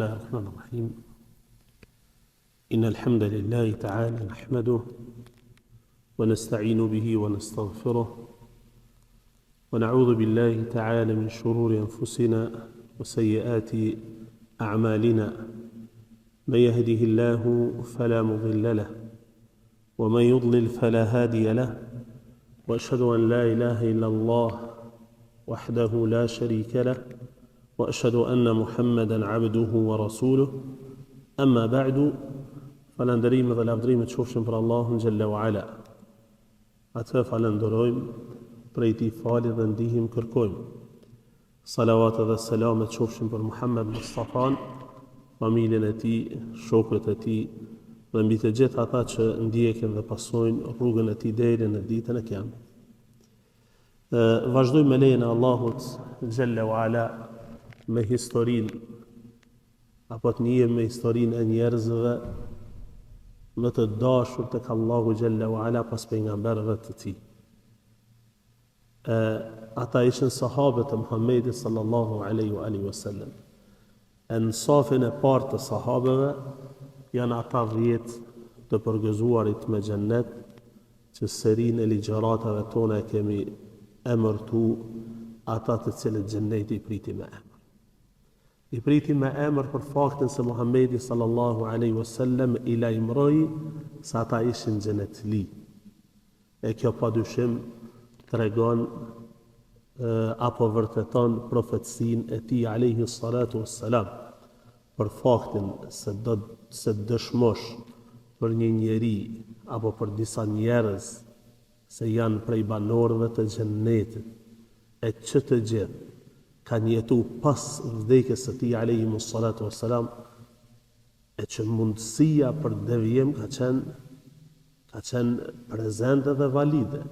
الله الرحمن الرحيم إن الحمد لله تعالى نحمده ونستعين به ونستغفره ونعوذ بالله تعالى من شرور أنفسنا وسيئات أعمالنا من يهده الله فلا مضل له ومن يضلل فلا هادي له وأشهد أن لا إله إلا الله وحده لا شريك له وأشهد أن محمدا عبده ورسوله أما بعد فلندريم dhe lavdrimet qofshin për Allahun Gjelle wa Ala. Atë falenderojmë, prej tij falit dhe ndihmë kërkojmë. Salavat dhe selamet qofshin për Muhammed Mustafan, familjen e tij, shokët e tij dhe mbi të gjithë ata që ndjekin dhe pasojnë rrugën e tij deri në ditën e Kiamet. Vazhdojmë me lejen e Allahut Gjelle wa Ala me historinë apo të njëjë me historinë e njerëzve më të dashur tek Allahu Gjelle wa Ala pas pejgamberëve të tij. Ata ishin sahabët e Muhammedit sallallahu alaihi wasallam. Në safin e parë të sahabëve janë ata 10 të përgëzuarit me xhennet, që serinë e ligjëratave tona e kemi emërtu ata të cilët xhenneti i priti me emër. I priti me emër për faktin se Muhammedi sallallahu alaihi wasallam i lajmëroi se ata ishin xhenetli. E kjo padyshim tregon apo vërteton profecinë e tij alaihi salatu wassalam për faktin se dëshmosh për një njeri apo për disa njerëz se janë prej banorëve të xhennetit, e që të gjithë kanë jetu pas vdekjes së tij alayhi salatu wassalam, e që mundësia për devijim ka qenë prezente dhe valide.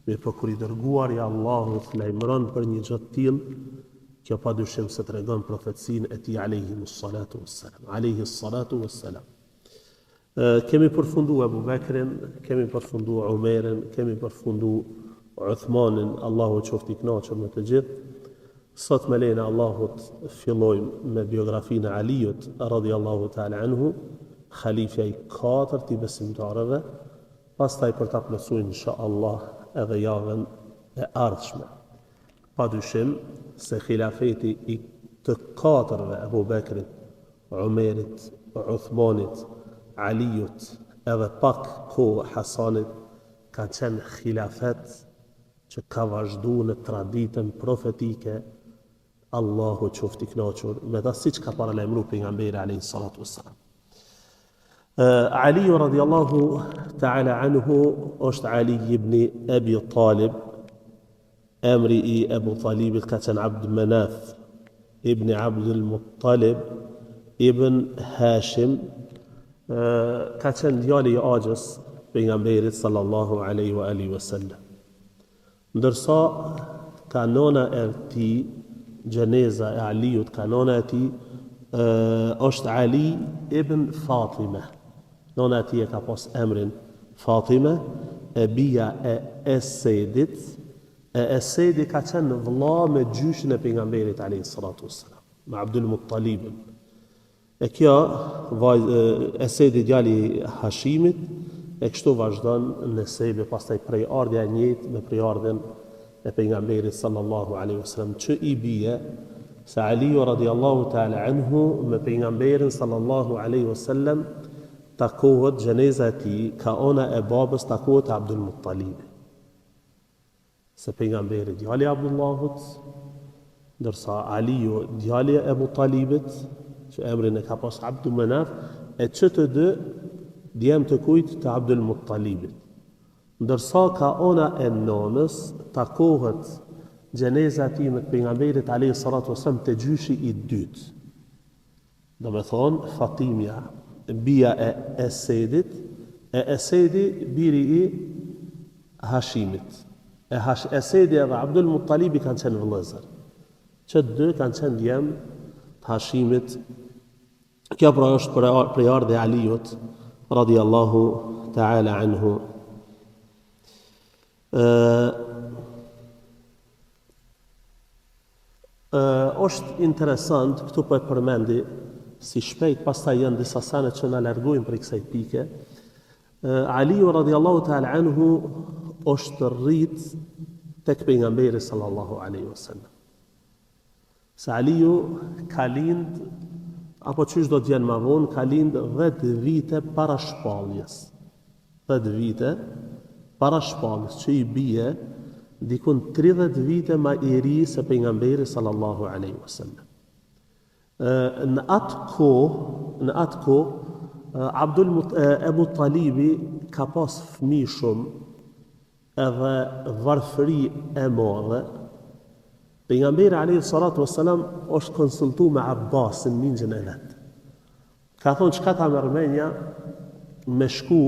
Mirë po kur i dërguari i Allahut lajmëron për një gjë të tillë, kjo padyshim se tregon profecinë e tij alayhi salatu wassalam. Kemi përfundu Abu Bekrin, kemi përfundu Umerin, kemi përfundu Uthmanin, Allahu qoftë i kënaqur me të gjithë. Sot me lejen e Allahut fillojmë me biografinë e Aliut radhiyallahu ta'ala anhu, khalifja i 4 i besimtarëve, pastaj për ta plotësuar inshallah edhe javën e ardhshme. Padyshim se khilafeti i të 4-ve, Abu Bekrit, Umerit, Uthmanit, Aliut edhe pak kohë Hasanit, ka qenë khilafet që ka vazhdu në traditën profetike. Allahu qoftë i kënaqur me ta, siç ka paralajmëruar pejgamberi alayhi salatu wassalam. Ali radhiyallahu ta'ala anhu është Ali ibn Abi Talib. Emri i Abu Talibit ka qenë Abd Manaf ibn Abdul Muttalib ibn Hashim. Ka qenë djali i axhës pejgamberit sallallahu alaihi wasallam. Ndërsa kanona e tij, gjeneza e Aliut, kanona e tij është Ali ibn Fatima. Nona e tij e ka pas emrin Fatima, e bija e Esedit. Esedi ka qenë vëlla me gjyshin e pejgamberit alayhi salatu wassalam, me Abdul Muttalibin. E kjo Esedi djali Hashimit, e kështu vazhdon në sebe pastaj prej ardhja e njëjtë me prej ardhen e pejgamberit sallallahu alaihi wasallam, që i bie se Ali radhiyallahu ta'ala anhu me pejgamberin sallallahu alaihi wasallam takohet, gjeneza e tij ka ona e babës takohet Abdul Muttalib. Se pejgamberi djali Abdullahut, ndërsa Aliu djali e Abu Talibit, që emrin e ka pas Abdul Manaf, e që të dy djem të kujt të Abdul Muttalibit. Ndërsa ka ona e nonës takohet gjeneza e tij me pejgamberit alayhi salatu wasallam te gjyshi i dytë. Do me thonë Fatimja, bija e Esedit, e Esedi biri i Hashimit. Esedi dhe Abdul Muttalibi kanë qenë vëllezër. Që dy kanë qenë djem të Hashimit. Kjo pra është prej ardhe e Aliut radhiyallahu ta'ala anhu. Është interesant, këtu po e përmendi si shpejt, pastaj janë disa sene që na largojnë për kësaj pike. Aliu radiallahu ta'ala anhu është rrit tek pejgamberi sallallahu alaihi wasallam. Se Aliu ka lind, apo qysh do t'jen ma vonë, ka lind 10 vite para shpalljes. 10 vite para shpalljes, që i bie dikun 30 vite ma i ri se pejgamberi sallallahu alaihi wasallam. Në atë kohë Ebu Talibi ka pas fëmijë shumë edhe varfëri e madhe. Pejgamberi alayhi salatu wassalam është konsultu me Abbasin, ninjën e vet. Ka thonë çka ta mërmenja me shku,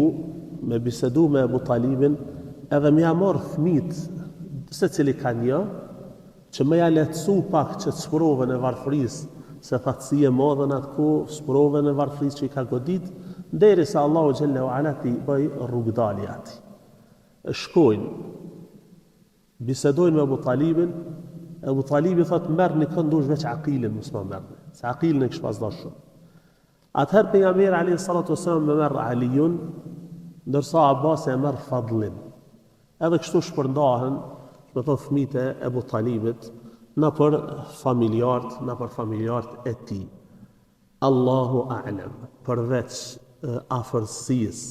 me bisedu me Ebu Talibin, edhe me ja marr fëmijët se cili ka një, që me ja lehtësu pak që të sprovën e varfërisë, se fatësi e madhe në atë kohë, sprovën e varfërisë që i ka godit, derisa Allahu xhallahu ala ti bëj rrugdalje ati. Shkojnë, bisedojnë me Ebu Talibin, Ebu Talibi thotë merr një këndush veç Aqilin, mos më merrni, se Aqilin e kish pas dashur shumë. Atëherë pejgamberi alayhi salatu wasallam me merr Aliun, ndërsa Abbas e merr Fadlin. Edhe kështu shpërndahen, me thonë fëmijët e Ebu Talibit, na për familjarët e tij. Allahu a'lam, përveç afërsisë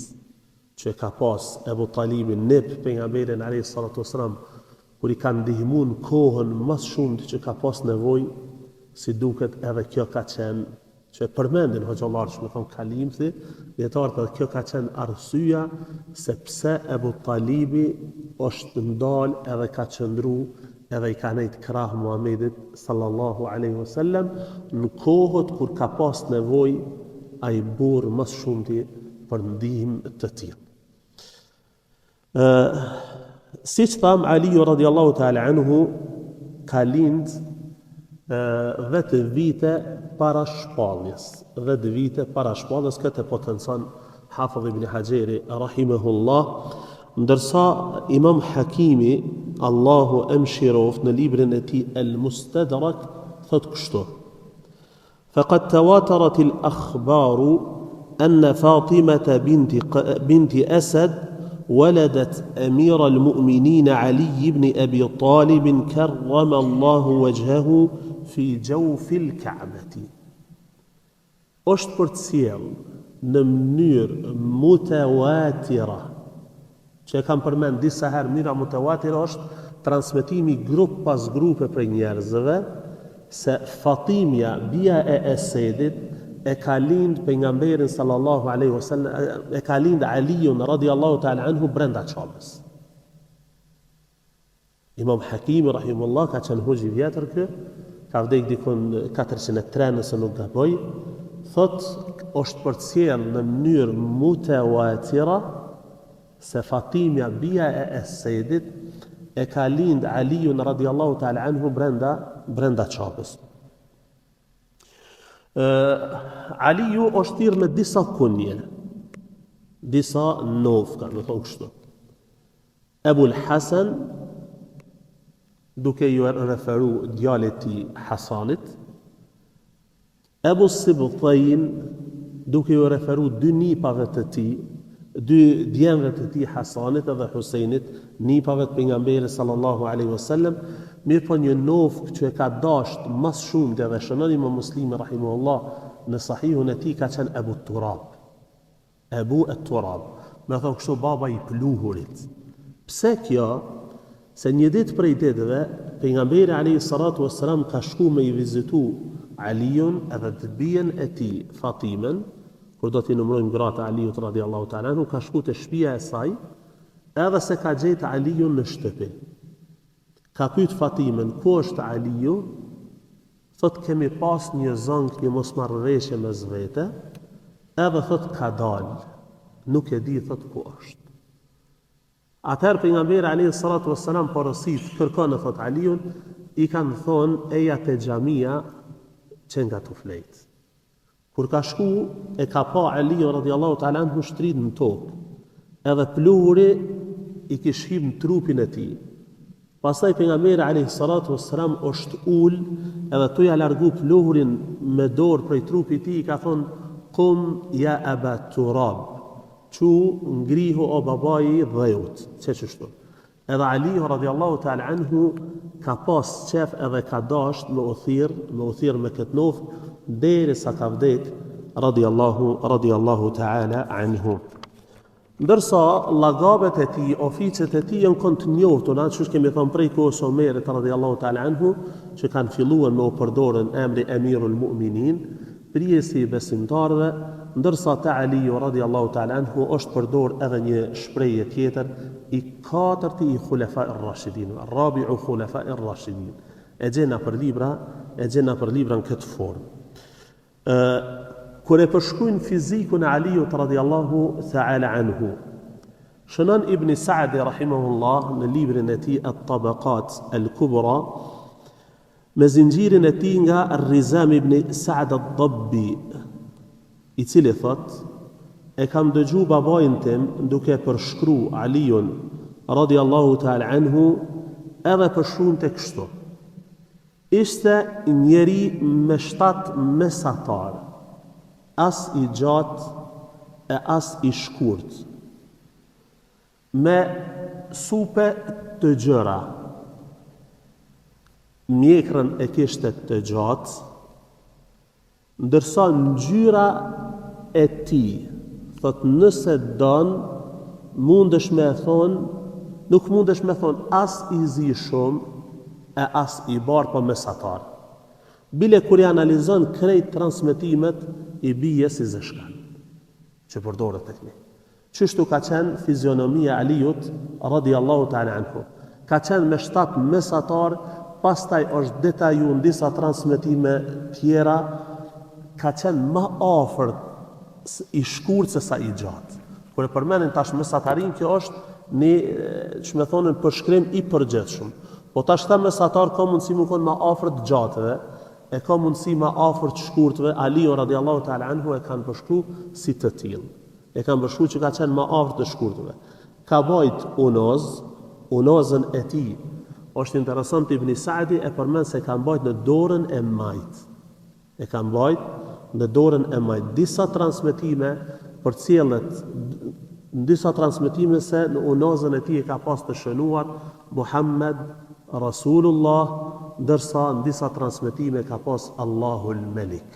që ka pas Ebu Talibin në pejgamberin alayhi salatu wasallam, kur i ka ndihmuar në kohën më shumë që ka pas nevojë, si duket edhe kjo ka qenë, që përmendin hoxhallarët, më thon kalimthi, dietarët, edhe kjo ka qenë arsyeja se pse Ebu Talibi është ndal edhe ka qëndru edhe i ka nejt krah Muhamedit sallallahu alaihi wasallam në kohët kur ka pas nevojë ai burr më shumti për ndihmë të tillë. Siç tham, Aliu radiallahu ta'ala anhu ka lind 10 vite para shpalljes. 10 vite para shpalljes, këtë potencon Hafidh ibn Hajeri rahimahullah, ndërsa Imam Hakimi, Allahu e mëshiroft, në librin e tij Al-Mustadrak thot kështu: فقد تواترت الأخبار أن فاطمة بنت أسد ولدت أمير المؤمنين علي بن أبي طالب كرم الله وجهه في جوف الكعبة. është për të sjell në mënyrë mutawatira, që e kam përmend disa herë, mënyra mutawatira është transmetimi grup pas grupe për njerëzve, se Fatimja, bia e Esedit, e ka lind pejgamberin sallallahu alaihi wasallam, e ka lind Aliun radiallahu ta'ala anhu brenda Çabës. Imam Hakimi rahimullah ka qenë hoxh i vjetër kë, ka vdek dikun 403 nëse nuk gaboj, thot është për të sjell në mënyrë mutawatira se Fatimja, bia e Esedit, e ka lind Aliun radiallahu ta'ala anhu brenda Çabës. Aliu është thirrë me disa kunje, disa novka, në thonë kështu. Ebul Hasan, duke ju referu djalit tij Hasanit, Ebu Sibtain, duke ju referu dy nipave të tij, dy djemve të tij Hasanit edhe Husejnit, nipave të pejgamberit sallallahu alaihi wasallam, mirë po një novk që e ka dasht mas shumë dhe shënon Imam Muslimi rahimahullah në sahihun e tij ka qenë Ebu Turab. Ebu Turab, me thonë kështu baba i pluhurit. Pse kjo? Se një ditë prej ditëve, pejgamberi alayhi salatu wassalam ka shku me i vizitu Aliun edhe të bijen e tij Fatimen, kur do t'i numërojmë gratë Aliut radiallahu ta'ala anhu, ka shku te shtëpia e saj, edhe se ka gjetë Aliun në shtëpi. Ka pyet Fatimen, ku është Aliu? Thot kemi pas një zënk, një mosmarrëveshje mes vete, edhe thot ka dalë, nuk e di thot ku është. Atëherë pejgamberi alayhi salatu wassalam porosit, kërkon thot Aliun, i kanë thonë eja te xhamia që nga të flejt. Kur ka shku, e ka pa Aliun radiallahu ta'ala anhu shtrit në tokë, edhe pluhuri i kishim trupin e tij. Pastaj pejgamberi alayhi salatu wassalam është ul edhe tu ja largu pluhurin me dorë prej trupit i tij, ka thonë qum ya aba turab, çu ngrihu o babai i dheut, çështu. Edhe Ali radiallahu ta'ala anhu ka pas qef edhe ka dasht me uthir me këtë noftë derisa ka vdek radiallahu ta'ala anhu. Ndërsa llagabet e tij, oficet e tij janë kon të njohtura, çu kemi thënë prej kohës së Omerit radiallahu ta'ala anhu, që kanë filluar me u përdorën emri Emirul Mu'minin, prijesi i besimtarëve, ndërsa te Aliu radiallahu ta'ala anhu është përdor edhe një shprehje tjetër i katërti i Khulafa ar-Rashidin, Rabi'u Khulafa ar-Rashidin. E gjena për libra në këtë formë. Kur e përshkruajnë fizikun e Aliut radiallahu ta'ala anhu, shënon Ibn Sa'di rahimahullah në librin e tij At-Tabaqat al-Kubra me zinxhirin e tij nga Ar-Rizam ibn Sa'd ad-Dabbi, i cili thot: e kam dëgju babain tim duke përshkru Aliun radiallahu ta'ala anhu edhe përshkruante kështu: ishte njeri me 7 mesatar, as i gjatë e as i shkurt, me supe të gjëra. Mjekrën e kishte të gjatë, ndërsa ngjyra e tij, thot nëse don, nuk mundesh me thon as i zi shumë e as i bar po mesatar. Bile kur i analizon krejt transmetimet i bie si zeshkan, që përdoret tek ne. Çështu ka qenë fizionomia Aliut radiallahu ta'ala anhu. Ka qenë me 7 mesatar, pastaj është detaju në disa transmetime tjera, ka qenë më afër i shkurt se sa i gjatë. Kur e përmenin tash mesatarin, kjo është një, që me thonin, përshkrim i përgjithshëm. Po tash ta mesatar ka mundësi më konë më afër të gjatëve, e ka mundësi më afër të shkurtëve. Aliu radiallahu ta'ala anhu e kanë përshkru si të tillë. E kanë përshkru që ka qenë më afër të shkurtëve. Ka bajt unozën e tij. Është interesant, Ibn Sa'di e përmend se kanë bajt në dorën e majt. E kanë bajt në dorën e majt. Disa transmetime përcjellet në disa transmetime se në unozën e tij e ka pas të shënuar Muhammed Rasulullah, ndërsa në disa transmetime ka pas Allahul Melik.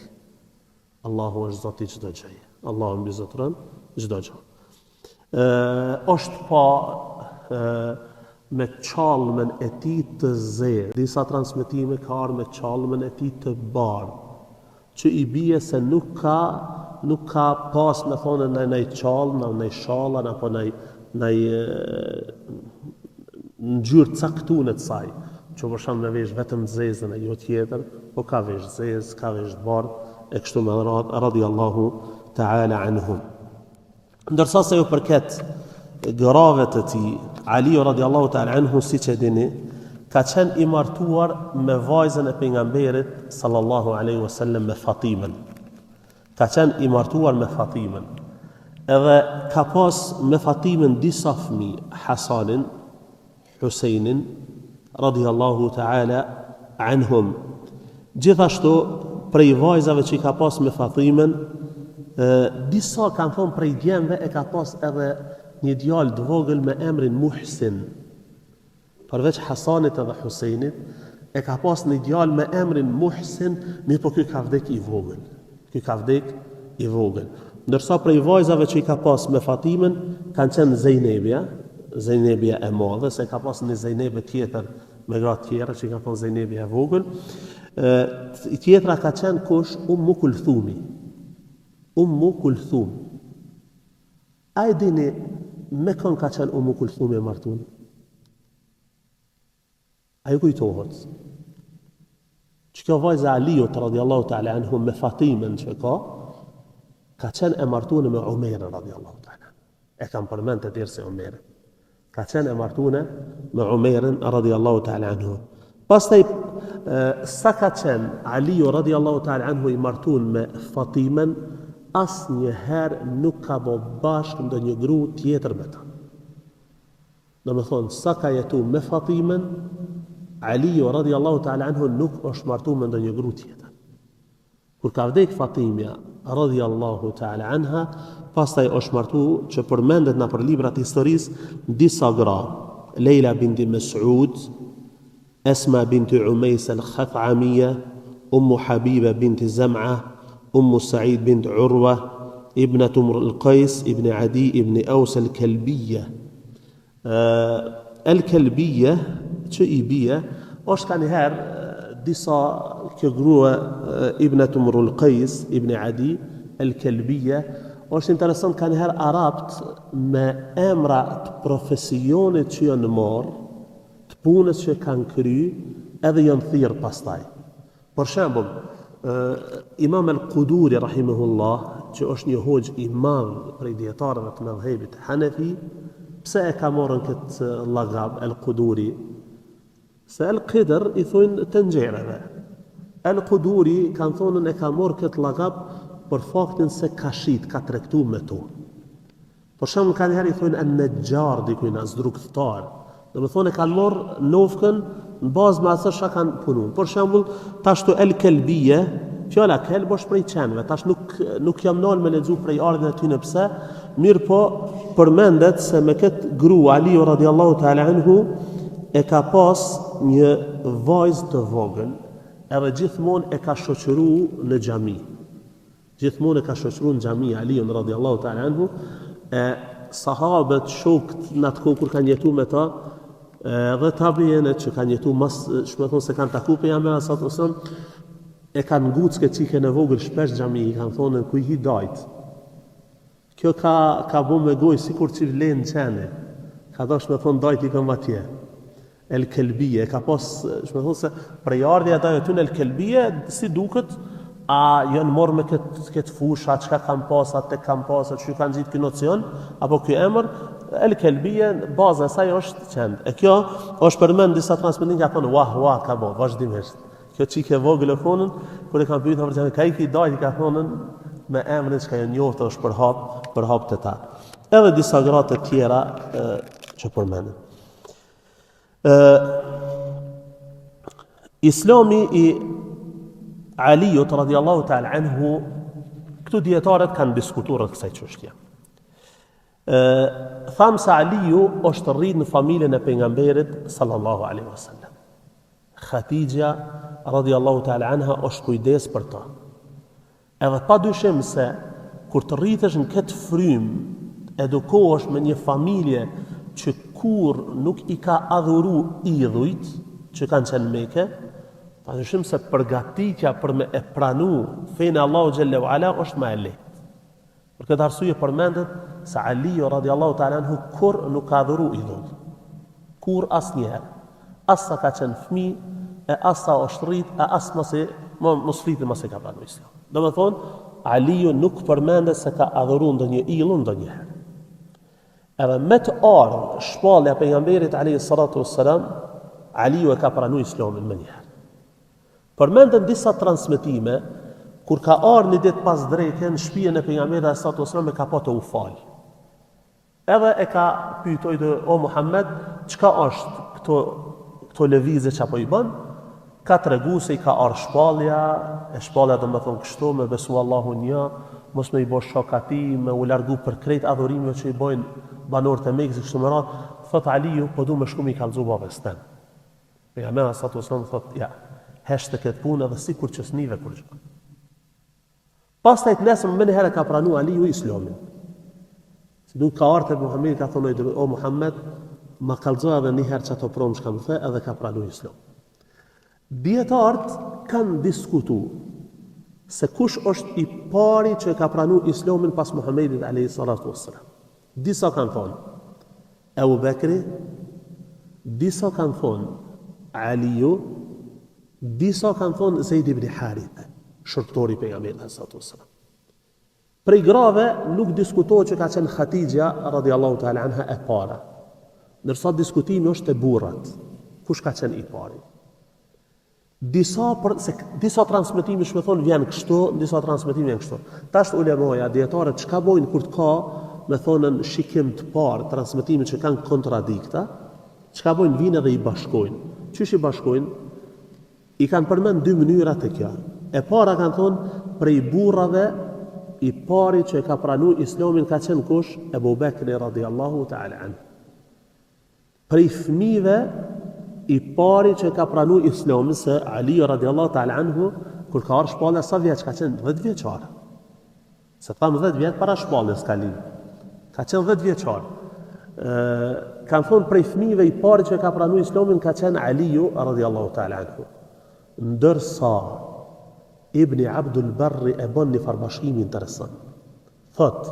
Allahu është Zoti i çdo gjëje. Allahu mbizotron çdo gjë. Është pa me qalmën e tij të zezë. Disa transmetime ka ardhur me qalmën e tij të bardhë, që i bie se nuk ka pas me thonë në qalmë, në shalla, apo në ngjyrë caktuar të saj, që për shembull në vesh vetëm zezën e jo tjetër, po ka vesh zezë, ka vesh bardhë, e kështu me radhë radiallahu ta'ala anhum. Ndërsa se ju përket grave të tij, Aliu radiallahu ta'ala anhu, siç e dini, ka qenë i martuar me vajzën e pejgamberit sallallahu alaihi wasallam, me Fatimen. Ka qenë i martuar me Fatimen. Edhe ka pas me Fatimen disa fëmijë, Hasanin, Husejnin radiallahu ta'ala anhum. Gjithashtu prej vajzave që i ka pas me Fatimen, disa kanë thonë prej djemve e ka pas edhe një djalë të vogël me emrin Muhsin. Përveç Hasanit edhe Husejnit, e ka pas një djalë me emrin Muhsin, mirë po ky ka vdek i vogël. Ndërsa prej vajzave që i ka pas me Fatimen kanë qenë Zejnebia e madhe, se ka pas një Zejnebe tjetër me gratë tjera që i ka thonë Zejnebia e vogël. Tjetra ka qenë kush? Ummu Kulthum. A e dini me kënë ka qenë Ummu Kulthum e martun? A ju kujtohet që kjo vajza Aliut radiallahu ta'ala anhu me Fatimen që ka qenë e martune me Umerin radiallahu ta'ala. E kam përmend të dirë se Umerin. Ka qenë e martune me Umerin radiallahu ta'ala anhu. Pastaj sa ka qenë Aliu radiallahu ta'ala anhu i martun me Fatimen, asnjëherë nuk ka bo bashkë ndonjë gru tjetër me ta. Do me thonë, sa ka jetu me Fatimen, Aliju radiallahu ta'ala anhu nuk është martu me ndonjë gru tjetër. Kur ka vdek Fatimja radiallahu ta'ala anha, pastaj është martu që përmendet në për librat historisë disa gra. Lejla binti Mes'ud, Esma binti Umejs al-Khathamija, Ummu Habiba binti Zam'a, Ummu Sa'id binti Urwa, Ibnatu al-Qajs, Ibn Adi, Ibn Aus al-Kalbija. El-Kelbije, që i bie, është ka njëherë disa kjo grua Ibnatu Mrul Qajs, Ibn Adi, El-Kelbije, është interesant ka njëherë arabt me emra të profesionit që janë marë, të punës që kanë kry, edhe janë thirë pastaj. Për shembull, Imam el-Quduri, rahimahullah, që është një hoxh i madh prej dietarëve të mëdhëbit Hanefi, pse e ka morën këtë lagab el-Quduri? Se el-Qidr i thonë të nxjerrëve. El-Quduri kanë thonën e ka morë këtë lagab për faktin se ka shit, ka tregtu me to. Për shembull, kanë herë i thonë an-Najjar, dikujt asdrugtar. Do të thonë e kanë morë nofkën në bazë me asaj çka kanë punuar. Për shembull, tash to el-Kelbije, fjala kelb është prej qenve, tash nuk jam nal me lexu prej ardhën e tyre pse, mirë po përmendet se me këtë grua Aliu radiallahu ta'ala anhu e ka pas një vajzë të vogël, edhe gjithmonë e ka shoqëru në xhami. Gjithmonë e ka shoqëru në xhami Aliun radiallahu ta'ala anhu, sahabët, shokët në atë kohë kur kanë jetu me ta, dhe tabiinet që kanë jetu mas, shme thonë se kanë taku pejgamberi sallallahu alaihi wasallam, e kanë ngucë këtë qike në vogël shpesh xhami, i kanë thonë ku i dajt. Kjo ka bu me gojë sikur që vlenë qene. Ka dosh me thonë dajt i kam atje. El Kelbije, ka pas, shme thonë se prej ardhja ta jetun El Kelbije, si duket, a janë morë me këtë fusha, çka kanë pas, atë kanë pas, që kanë gjitë këtë nocion, apo kjo emër, El Kelbije, baza e saj është qend. E kjo është përmend disa transmetim ka thonë, wah, ka bo, vazhdimisht. Kjo qike vogël e thonën, kur e kanë pyetur për çfarë ka i dajt, i ka thonën me emrin që ka e njohur është për hap të ta. Edhe disa gratë të tjera që përmenden. Islami i Aliut radiallahu ta'ala anhu, këtu dietarët kanë diskutuar rreth kësaj çështje. Thamë se Aliu është rritë në familjen e pejgamberit sallallahu alaihi wasallam. Khatija radiallahu ta'ala anha është kujdes për ta. Edhe pa dyshim se kur të rritesh në këtë frym, edukohesh me një familje që kur nuk i ka adhuru idhujt që kanë qenë Mekë, pa dyshim se përgatitja për me e pranu fejnë Allahu xhallahu ala është më e lehtë. Për këtë arsye përmendet se Aliu radiallahu ta'ala anhu kur nuk ka adhuru idhujt. Kur asnjëherë. Asa ka qenë fëmijë, e asa është rrit, e as mos flitë mos e ka pranuar Islam. Do me thonë, Aliu nuk përmendet se ka adhuru ndonjë illull ndonjëherë. Edhe me të ardhur shpallja e pejgamberit alayhi salatu wassalam, Aliu e ka pranuar Islamin më njëherë. Përmenden disa transmetime kur ka ardhur një ditë pas drekën në shtëpinë e pejgamberit alayhi salatu wassalam e ka pa të u fal. Edhe e ka pyetoj o Muhammed, çka është këto lëvizje që apo i bën? Ka tregu se i ka ardhur shpallja, e shpallja do të thonë kështu me besu Allahun një, mos me i bosh shok atij, me u largu për krejt adhurimeve që i bojnë banorët e Mekës kështu me radhë. Thot Aliu, po du me shku me i kallëzu babës tem. Pejgamberi sallallahu alaihi wasallam thot, ja, heshte këtë punë edhe sikur që s'nive kur gjë. Pastaj të nesër më herë ka pranuar Aliu Islamin. Si du ka ardhur Muhamedi ka thonë o Muhammed, ma kallëzo edhe një herë çato pronë që kam the edhe ka pranuar Islam. Dietarët kanë diskutu se kush është i pari që ka pranuar Islamin pas Muhamedit alayhi salatu wassalam. Disa kanë thonë Abu Bekri, disa kanë thonë Aliu, disa kanë thonë Zeid ibn Haritha, shërptori i pejgamberit alayhi salatu wassalam. Prej grave nuk diskutohet që ka qenë Khatija radiallahu ta'ala anha e para. Ndërsa diskutimi është e burrat. Kush ka qenë i pari? Disa transmetime shme thonë vjen kështu, disa transmetime vjen kështu. Tash ulemoja, dietarët çka bojnë kur të ka me thonën shikim të parë, transmetime që kanë kontradikta, çka bojnë vinë dhe i bashkojnë. Qysh i bashkojnë? I kanë përmend dy mënyra të kjo. E para kanë thonë prej burrave i pari që ka pranuar Islamin ka qenë kush? Ebu Bekri radhiyallahu ta'ala anhu. Prej fëmijëve i pari që ka pranuar Islamin se Ali radhiyallahu ta'ala anhu kur ka ardhur shpalla sa vjeç ka qenë 10 vjeçar. Se tham 10 vjet para shpallës ka lind. Ka qenë 10 vjeçar. Kanë thonë prej fëmijëve i pari që ka pranuar Islamin ka qenë Aliu radhiyallahu ta'ala anhu. Ndërsa Ibni Abdul Barri e bën një farbashkim interesant. Thot,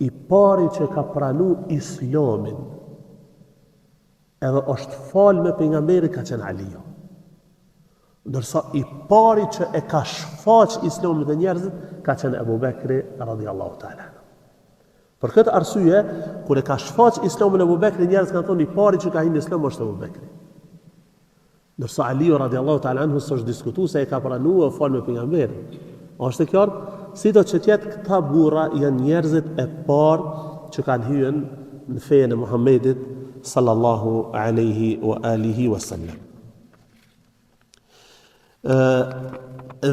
i pari që ka pranuar Islamin edhe është fal me pejgamberin ka qenë Aliu. Ndërsa i pari që e ka shfaq Islamin dhe njerëzit ka qenë Ebu Bekri radhiyallahu ta'ala. Për këtë arsye, kur e ka shfaq Islamin Ebu Bekri, njerëzit kanë thonë i pari që ka hyrë në Islam është Ebu Bekri. Ndërsa Aliu radhiyallahu ta'ala anhu s'është diskutuar se e ka pranuar fal me pejgamberin. Është e qartë, sido që tjetë këta burra janë njerëzit e parë që kanë hyrë në fenë e Muhammedit sallallahu alaihi wa alihi wa sallam.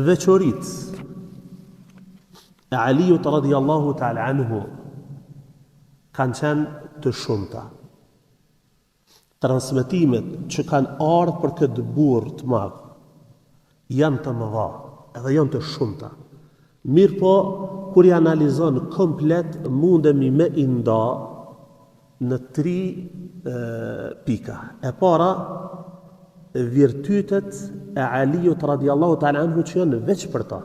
Veçorit e Aliut radhiyallahu ta'ala anhu kanë qenë të shumta. Transmetimet që kanë ardhur për këtë burr të madh janë të mëdha, edhe janë të shumta. Mirë po, kur i analizon komplet, mundemi me i nda në 3 pika. E para, virtytet e Aliut radhiyallahu ta'ala anhu që janë veç për ta.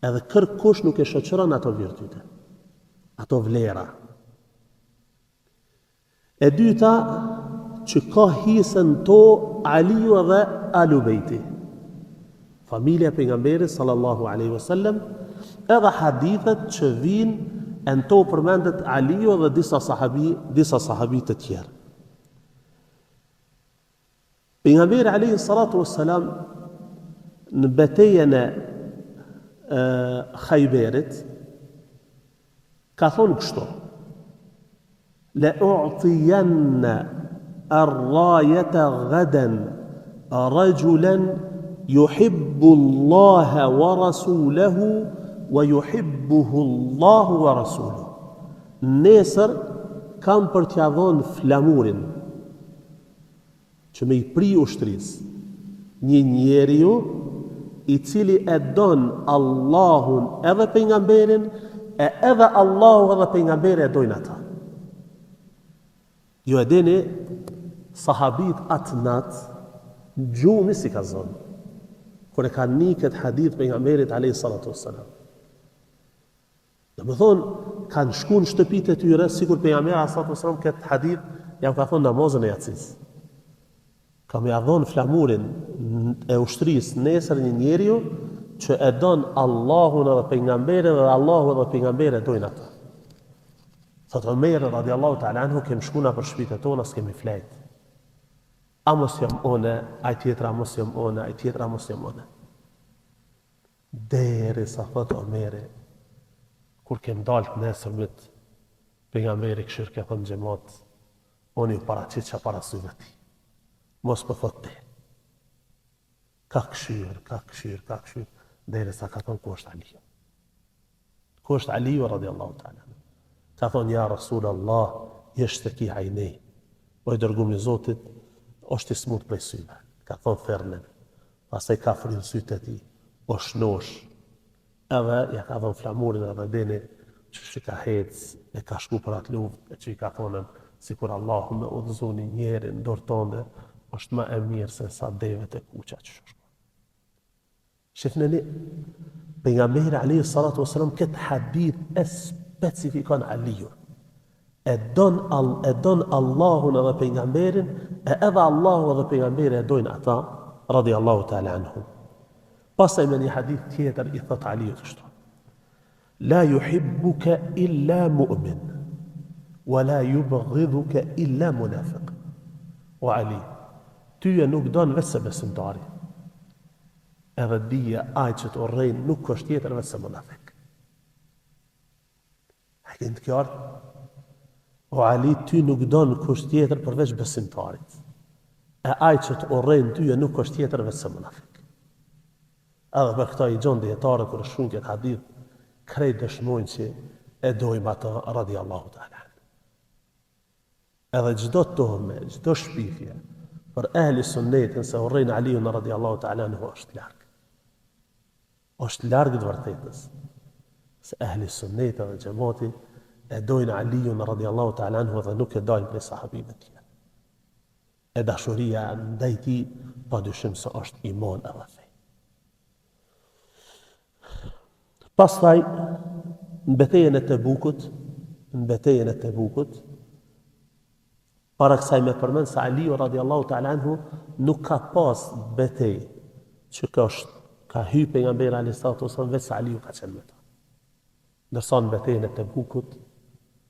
Edhe kërkush nuk e shoqëron ato virtyte, ato vlera. E dyta, që ka hisën to Aliu dhe Alu Bejti, familja pejgamberit sallallahu alaihi wasallam, edhe hadithet që vinë e në to përmendet Aliu dhe disa sahabi të tjerë. Pejgamberi alaihi salatu wassalam në betejën e Khajberit ka thonë kështu: La u'tiyanna ar-rayata ghadan rajulan yuhibbu Allah wa rasulahu wa yuhibbuhu Allah wa rasuluhu. Nesër kam për t'ia dhënë flamurin që me i pri ushtrisë një njeriu i cili e don Allahun edhe pejgamberin, edhe Allahu edhe pejgamberi e dojnë ata. Ju e dini, sahabit atë natë, gjumi si ka zonë, kur e ka një këtë hadith pejgamberit alayhi salatu wassalam. Dhe më thonë, kanë shku në shtëpit e tyre, sikur pejgamberi alayhi salatu wassalam këtë hadith, ja ka thonë namazën e jacis. Ka me adhonë flamurin e ushtrisë nesër një njeriu që e donë Allahun edhe pejgamberin dhe Allahu edhe pejgamberi e dojnë ata. Thot Omer radhiyallahu ta'ala anhu, kem shkuna për shtëpitë tona, s'kemi flejt. A mos jam one, ai tjetra mos jam one, ai tjetra mos jam one. Derisa thot Omeri, kur kem dalë të nesërmit, pejgamberi këshir ke thënë xhamat, oni u paraqit çka para syve ti. Mos po thot ti. Ka këshir, derisa ka thonë ku është Aliu. Ku është Aliu radhiyallahu ta'ala. Ka thonë, ja Rasul Allah, jeshtë të ki hajnej. O i dërgumi Zotit, është i smut prej syve. Ka thonë Fernen. Pasaj ka frinë sytë e ti, o shnosh. Edhe, ja ka thonë flamurin edhe dini, që shi ka hec, e ka shku për atë luft, e që i ka thonën, si kur Allahu me udhëzoni njeri në dorë tonde, është ma e mirë se sa devet e kuqa që shku. Shifneni, pejgamberi alayhi salatu wassalam këtë hadith e specifikon Aliun. E don Allahun edhe pejgamberin, edhe Allahu edhe pejgamberi e dojnë ata, radhiyallahu ta'ala anhum. Pastaj me një hadith tjetër i thot Aliut kështu: La yuhibbuka illa mu'min, wa la yubghiduka illa munafiq. O Ali, tyje nuk don vetëm besimtari. Edhe dije ai që të urrejnë nuk është tjetër vetëm munafik. Kënë të kjartë, o Ali, ty nuk donë kusht tjetër përveç besimtarit. E aj që të orrejnë ty e nuk është tjetër veç se munafik. Edhe për këta i gjonë djetarë kërë shumë këtë hadith, krejt dëshmojnë që e dojmë ata radiallahu ta'ala. Edhe gjdo tohme, gjdo shpifje, për ehli sunnetin se orrejnë Aliun radiallahu ta'ala në është largë. është largë të vërtetës. Se ehli sunnetin dhe gjemati e dojnë Aliun radiallahu ta'ala anhu dhe nuk e dojnë prej sahabive tjerë. E dashuria ndaj tij pa dyshim se është iman edhe fe. Pastaj në betejën e Tebukut, para kësaj me përmend se Aliu radiallahu ta'ala anhu nuk ka pas betejë që ka hyrë pejgamberi alayhis salatu wasallam vetë se Aliu ka qenë me ta. Ndërsa në betejën e Tebukut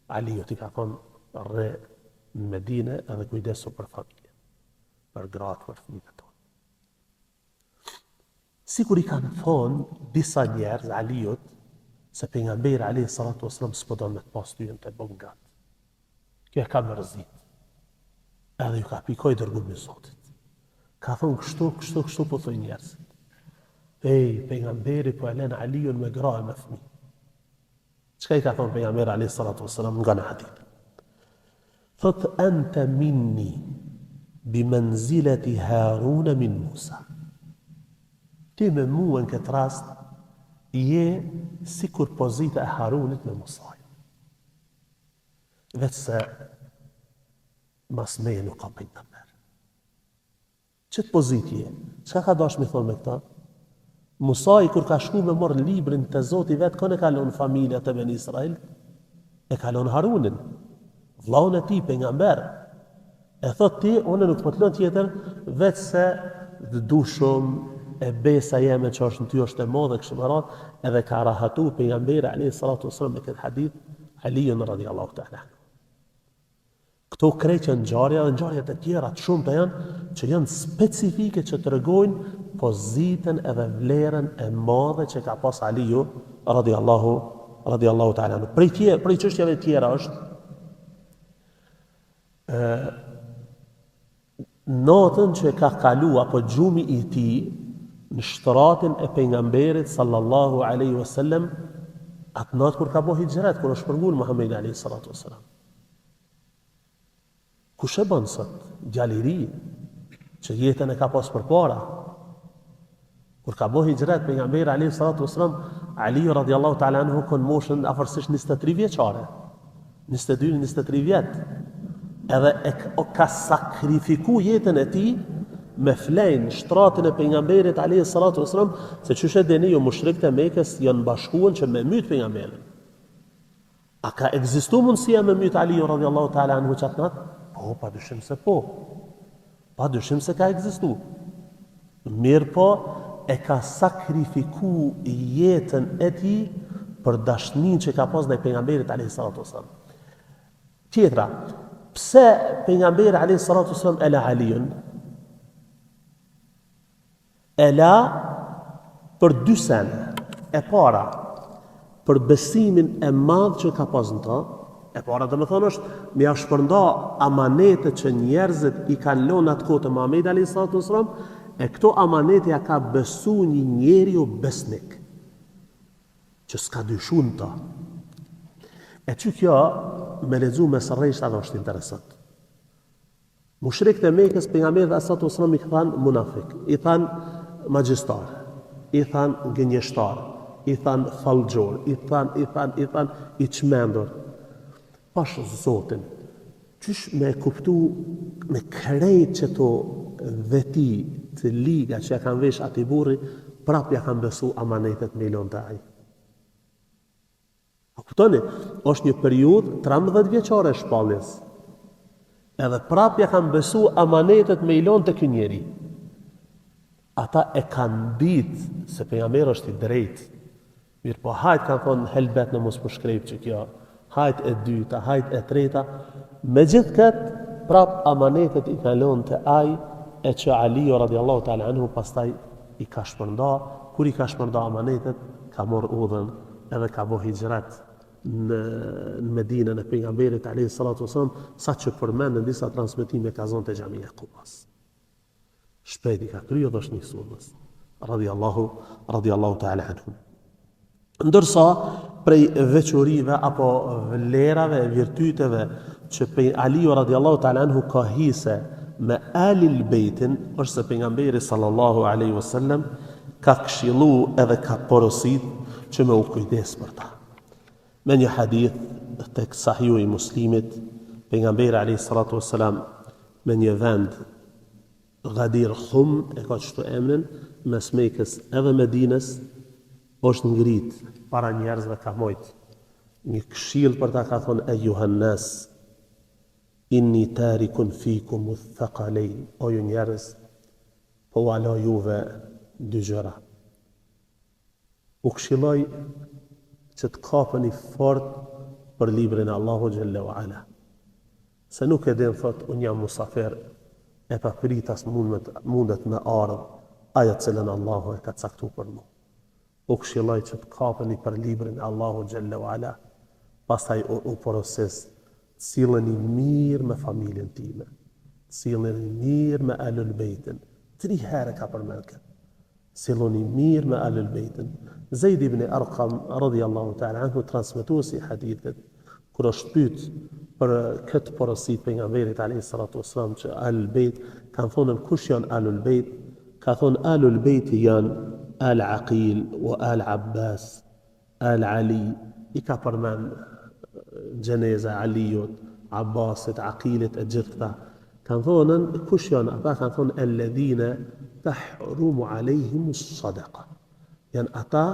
Aliu i ka thonë rre në Medinë edhe kujdesu për familjen, për gratë, për fëmijët tonë. Sikur i kanë thonë disa njerëz Aliut se pejgamberi alayhis salatu wasallam s'po don me të pas tyën të Tebuk. Kjo e ka mërzit. Edhe ju ka pikoj dërgumin e Zotit. Ka thonë kështu po thoi njerëzit. Pejgamberi po e len Aliun me gra e me fëmijë. Çka i ka thonë pejgamberi alayhis salatu wasallam nga në hadith? Thot anta minni bi manzilati Harun min Musa. Ti me mua në këtë rast je sikur pozita e Harunit me Musa. Vetë se mas meje nuk ka pejgamber. Çet pozitje? Çka ka dashur me thonë me këtë? Musa kur ka shku me morë librin të Zoti vetë, kënë e kalon familja të Ben Israel? E kalon Harunin, vllaun e tij pejgamber. E thot ti, unë nuk po të lën tjetër, vetë se të du shumë e besa jeme që është në ty është e modhe kështu me radhë, edhe ka rahatu pejgamberi alayhis salatu wasallam me këtë hadith Aliun radiallahu ta'ala. Këto krejtë janë ngjarje dhe ngjarjet e tjera të shumta janë që janë specifike që tregojnë pozitën edhe vlerën e madhe që ka pas Aliu radiallahu ta'ala. Prej çështjeve të tjera është natën që ka kalu apo gjumi i tij në shtratin e pejgamberit sallallahu alaihi wasallam, atë natë kur ka bëu hijret, kur është shpërngul Muhamedi alayhis salatu wasallam. Kush e bën sot? Djali i ri që jetën e ka pas përpara. Kur ka bëu hijret pejgamberi alayhis salatu wasallam, Ali radiallahu ta'ala anhu kon moshën afërsisht 23 vjeçare. 22-23 vjet. Edhe ka sakrifiku jetën e tij me flejnë shtratin e pejgamberit alayhis salatu wasallam, se çështë deni jo mushrikët e Mekës janë bashkuar që me myt pejgamberin. A ka ekzistuar mundësia me myt Ali radiallahu ta'ala anhu çat natë? Po, pa dyshim se po. Pa dyshim se ka ekzistuar. Mirë po, e ka sakrifiku jetën e tij për dashnin që ka pas ndaj pejgamberit alayhis salatu wasallam. Tjetra, pse pejgamberi alayhis salatu wasallam e la Aliun? E la për dy sene. E para, për besimin e madh që ka pas në ta. E para dhe me thonë është me ja shpërnda amanetet që njerëzit i kanë lënë atë kohë të Muhamedit alayhis salatu wasallam, e këto amanete ja ka besu një njeriu besnik që s'ka dyshu në ta. E që kjo me lexu me sërrejsht edhe është interesant. Mushrikët e Mekës pejgamberit alayhis salatu wasallam i thanë munafik, i thanë magjistar, i thanë gënjeshtar, i thanë fallxhor, i thanë i çmendur. Pash Zotin, qysh me kuptu me krejt që to veti të liga që ja kanë vesh ati burri, prap ja kanë besu amanetet me ilon të aj. A kuptoni, është një periud 13 vjeqare shpalljes, edhe prap ja kanë besu amanetet me ilon të kënjeri. Ata e kanë ditë se pejgamberi është i drejtë. Mirë po hajt kanë thonë helbet në mos përshkrejp që kjo, hajt e dyta, hajt e treta, me gjithë këtë, prap amanetet i kalon të aj, e që Aliu radiallahu ta'ala anhu pastaj i ka shpërnda, kur i ka shpërnda amanetet, ka morë udhën edhe ka bo hijret në Medinë në pejgamberit alayhi salatu wasallam, saqë përmendën disa transmetime ka zonë te xhamia e Kubas. Shpejt I ka kryer dhe është një sunës. Radiallahu ta'ala anhum. Ndërsa prej veçorive apo vlerave e virtyteve që Aliu radiallahu ta'ala anhu ka hise me alil bejtin, është se pejgamberi sallallahu alaihi wasallam ka këshillu edhe ka porosit që me u kujdes për ta. Me një hadith tek Sahihu I Muslimit, pejgamberi alayhi salatu wassalam me një vend Ghadir Khum e ka qështu emrin, mes Mekës edhe Medines, është ngrit para njerëzve ka mojt një këshill për ta, ka thonë e juhannas inni tarikun fikum uthaqalain, o ju njerëz, po ala juve dy gjëra. U këshilloj që të kapeni fort për librin e Allahu xhalla wa ala. Se nuk e din, thot, unë jam musafir, e pa pritas mundet me ardh aja cilën Allahu e ka caktuar për mua. U këshilloj që të kapeni për librin e Allahu xhalla wa ala, pastaj u porosis, silleni mirë me familjen time, silleni mirë me alul bejtin. 3 herë ka përmend këtë. Silloni mirë me alul bejtin. Zeid ibn Arqam radhiyallahu ta'ala anhu transmetuesi I hadithit, kur është pyet për këtë porosit pejgamberit alayhi salatu wasallam që alul bejt, kanë thonë kush janë alul bejt, ka thonë alul bejt janë al Aqil wa al Abbas, al Ali, I ka përmend Gjeneza, Aliut, Abbasit, Aqilit e gjithë këta. Kanë thonën, kush janë? Ata kanë thonë, alladhina tahrumu alejhim sadaqa. Janë ata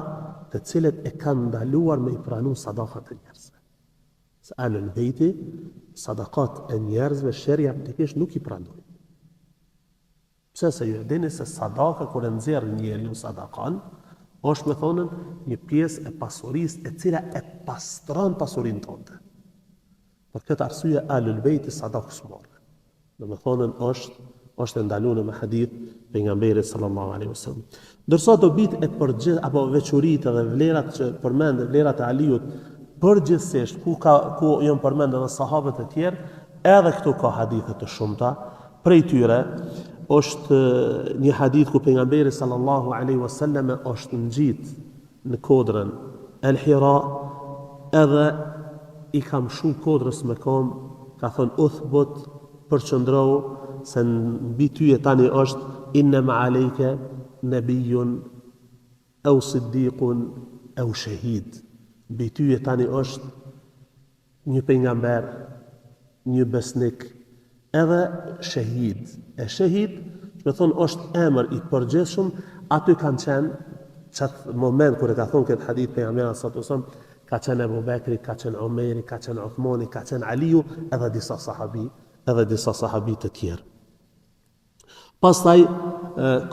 të cilët e kanë ndaluar me I pranu sadakat e njerëzve. Se alul bejti, sadakat e njerëzve, sheria praktikisht nuk I pranoj. Pse se ju e dini se sadaka, kur e nxjerr njeriu sadakan, është me thonën një pjesë e pasurisë e cila e pastron pasurinë tonë. Për këtë arsye alul bejti sadakës morë. Dhe me thonën është ndaluar me hadith pejgamberit sallallahu alaihi wasallam. Ndërsa dobit e përgjith apo veçoritë dhe vlerat që përmend, vlerat e Aliut përgjithsisht ku janë përmendur edhe sahabët e tjerë, edhe këtu ka hadithe të shumta. Prej tyre është një hadith ku pejgamberi sallallahu alaihi wasallam është ngjit në kodrën El Hira, edhe I ka mshu kodrës me kom, ka thonë uthbut, përqëndrou, se mbi tyje tani është inna ma alejke nebijun au siddiqun au shahid. Mbi tyje tani është një pejgamber, një besnik, edhe shahid. E shahid, me thonë, është emër I përgjithshëm, aty kanë qenë, qatë moment kër e ka thonë këtë hadith pejgamberi sallallahu alaihi wasallam, ka qenë Ebu Bekri, ka qenë Omeri, ka qenë Uthmani, ka qenë Aliu, edhe disa sahabi të tjerë. Pastaj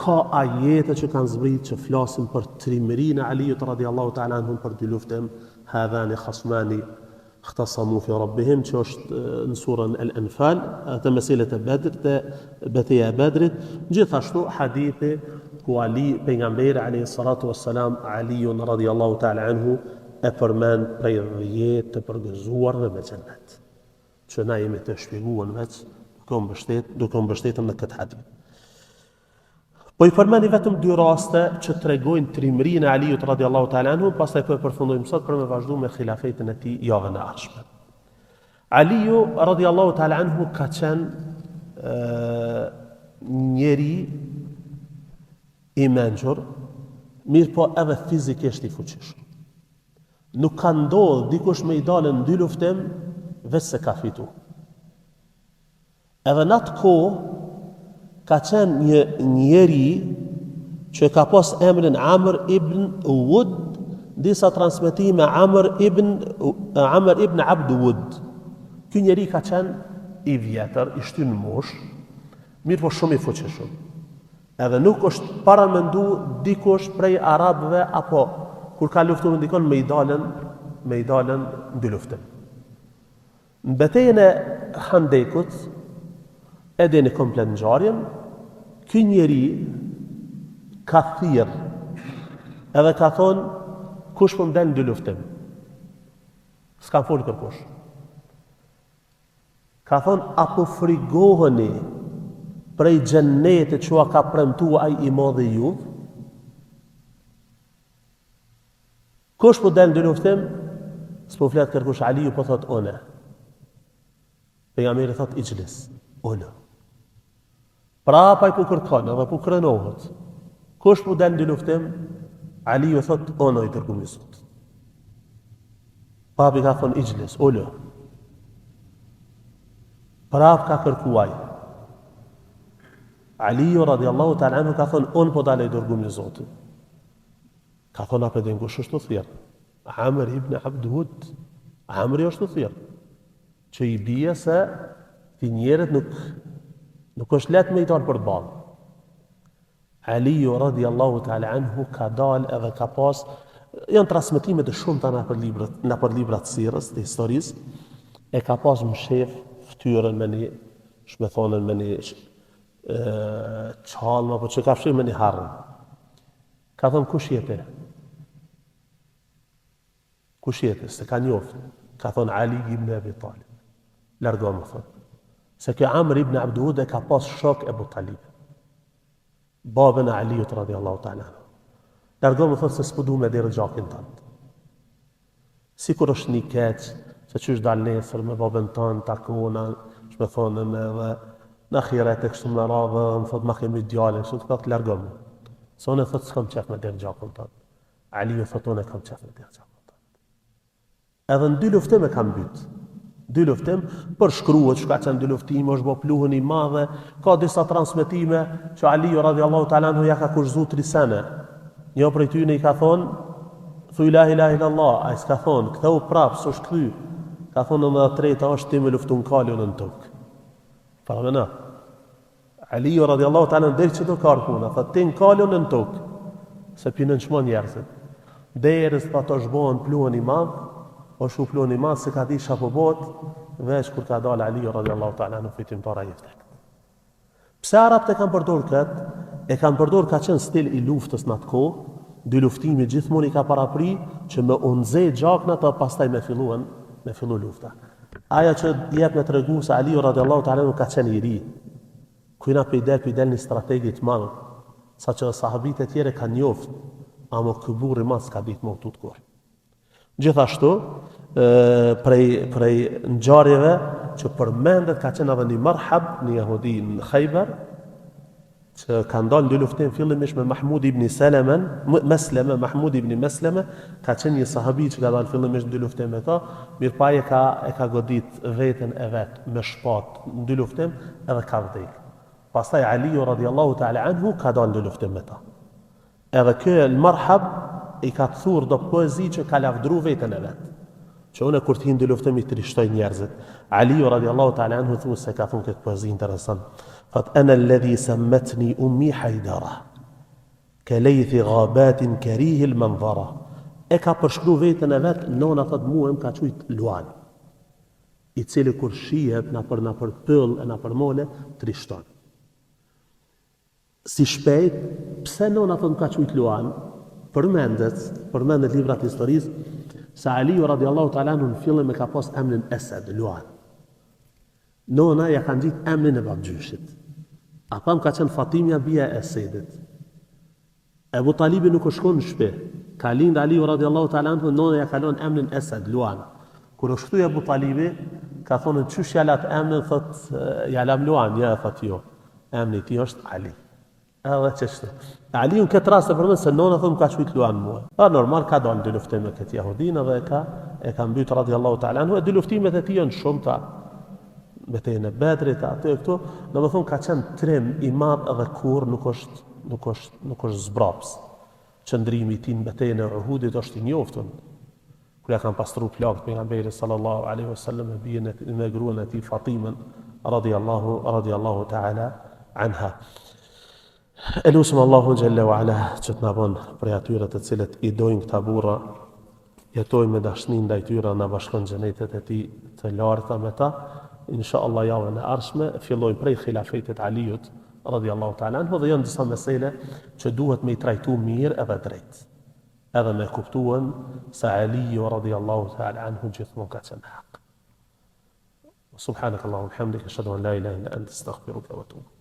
ka ajete që kanë zbrit që flasin për trimërinë e Aliut radhiyallahu ta'ala anhu për dy luftim, hadhani khasmani ikhtasamu fi rabbihim, që është në surën Al-Anfal, atë meselet e Bedrit, betejë e Bedrit, gjithashtu hadithi ku Ali, pejgamberi alayhi salatu wassalam, Aliun radhiyallahu ta'ala anhu e përmend prej 10 të përgëzuarve me xhennet. Që na jemi të shpjeguar veç, duke mbështetur në këtë hadith. Po I përmendi vetëm 2 raste që tregojnë trimërinë e Aliut radhiyallahu ta'ala anhu, pastaj po e përfundojmë sot për me vazhdu me khilafetin e tij javën e ardhshme. Aliu radhiyallahu ta'ala anhu ka qenë njeri I mençur, mirë po edhe fizikisht I fuqishëm. Nuk ka ndodhur dikush me I dalë në 2 luftim veç se ka fitu. Edhe në atë kohë ka qenë një njeri që ka pas emrin Amr ibn Wud, disa transmetime Amr ibn Abd Wud. Ky njeri ka qenë I vjetër, I shtyn mosh, mirë po shumë I fuqishëm. Edhe nuk është paramendu dikush prej arabëve apo kur ka luftuar dikon me I dalën në 2 luftim. Në betejën e Khandekut, e dini komplet ngjarjen, ky njeri ka thirr, edhe ka thonë kush po më del në 2 luftim. S'ka folë kërkush. Ka thonë, apo frigoheni prej xhennetit që ka premtua ai i madhi ju? Kush po del në luftim? S'po flet kërkush, Aliu po thot one. Pejgamberi thot ijlis, ulo. Prapa i po kërkon edhe po krenohet. Kush po del në luftim? Aliu thot ono i dërguari i Zotit. Papi ka thon ijlis, ulo. Prap ka kërkuaj. Aliu radiallahu ta'ala anhu ka thon on po dalej dërguari i Zotit. Ka thon apo den kush është thirr? Amr ibn Abdud. Amri është thirr. Që i bie se ti njerët nuk është letë me i dalë për të balë. Aliu radiallahu ta'ala anhu ka dalë edhe ka pas, janë transmetimet e shumta në për librat sirës, të historisë, e ka pas më shef ftyrën me një, shmethonën me një qalë, apo që ka fshirë me një harën. Ka thënë, kush jete? Kush jete? Se ka njoftë. Ka thënë, Ali ibn Abi Talib. Largo më thënë. Se kjo Amr ibn Abdud e ka pas shok Ebu Talib. Babën e Aliut radiallahu ta'ala. Largo më thënë se s'po du me dirë gjakin tënë. Si kur është një keq, se që është dalë nesër me babën tënë, takona, që me thonën edhe në akhiret e kështu më radhë, më thotë ma kemi djallin, që të ka të largo më. Se unë e thotë s'kam qef me dirë gjakun tënë. Aliu thotë unë e kam qef me dirë gjakun tënë. Edhe në dy luftim e kam bytë. Dy luftim, për shkruhet që ka qenë dy luftime, është bo pluhën i madhe, ka disa transmitime që Aliu radiallahu ta'ala anhu ja ka kushzu 3 sene. Një prej tyne i ka thonë, thuj la ilaha illallah, a i s'ka thonë, këtheu prapë, së është kthy. Ka thonë në dhe treta është ti me luftu në kalion në tokë. Para me na. Aliu radiallahu ta'ala në dhe që të karkuna, tha ti në kalion në tokë, se pinë në qmon njerëzit. Derës pa të shbohen pluhën i madhe, o shuflon i madhë se ka di shapo botë, veç kur ka dalë Aliu radiallahu ta'ala në fitim para jeftek. Pse Arabët e kanë përdor këtë? E kanë përdor ka qenë stil i luftës në atë kohë, dy luftimi gjithmonë i ka parapri që me unëzej gjakna të pastaj me fillu lufta. Aja që jep me të regu se Aliu radiallahu ta'ala në ka qenë i ri, kujna pëjdel një strategit madhë, sa që sahabit e tjere ka njoft, amo këburi madhë s'ka ditë më të kur. Gjithashtu, prej ngjarjeve që përmendet ka qenë edhe një marhab, një jahudi në Khaybar, që ka ndalë dy luftim fillimisht me Mahmud ibn Maslama, Mahmud ibn Maslama, ka qenë një sahabi që ka dalë fillimisht në dy luftim me ta, mirë pa e ka godit veten e vetë me shpat në dy luftim edhe ka vdek. Pastaj Aliu radiallahu ta'ala anhu ka dalë në dy luftim me ta. Edhe kjo marhab i ka të thurë do poezi që ka lavdru vetën e vetë. Që une kur t'hin dy luftim i të rishtoj njerëzit. Aliu radiallahu ta'ala anhu thunë se ka thunë këtë poezi interesant. Fat ana alladhi sammatni ummi Hajdara. Ka lejthi gabatin karihi l-manzara. E ka përshkru vetën e vetë, nona thot muem ka qujt Luan. I cili kur shihet na për pëll e na për mole, të rishton. Si shpejt, pse nona thot ka qujt Luan? Përmendet librat historisë, se Aliu radiallahu ta'ala në fillim e ka pas emnin Esed, Luan. Nona ja ka ngjit emnin e babgjyshit. Ata më ka qenë Fatimja bia e Esedit. Ebu Talibi nuk është shkon në shpe. Ka lind Aliu radiallahu ta'ala në nona ja ka lon emnin Esed, Luan. Kur është thuj Ebu Talibi, ka thonë qysh jalat emnin, thot jalam Luan, ja thot jo. Emni ti është Ali. Edhe qështu. Aliu në këtë rast e përmend se nona thëmë ka qujt Luan mua. Normal ka dalë dy luftime me këtë jahudin edhe e ka mbyt radiallahu ta'ala anhu. Dy luftimet e tij janë shumë ta betejën e Bedrit, aty e këtu, domethënë ka qenë trim i madh edhe kur nuk është zbraps. Qëndrimi i tij në betejën e Uhudit është i njoftun. Kur ja kanë pastru plagët pejgamberit sallallahu alaihi wasallam me bien e gruan e tij Fatimen radiallahu ta'ala anha. E lusëm Allahu Gjelle wa Ala që të nabon prej atyre të cilët i dojnë këta burra, jetojnë me dashnin ndaj tyre, na bashkon xhenetet e tij të larta me ta. Insha Allah javën e ardhshme fillojnë prej khilafetit Aliut radiallahu ta'ala anhu dhe janë disa mesele që duhet me i trajtu mirë edhe drejt. edhe me kuptuan se Aliju radhiyallahu ta'ala anhu gjithmonë ka qenë hak. Subhanakallahumma wa bihamdika ashhadu an la ilaha illa anta astaghfiruka wa atubu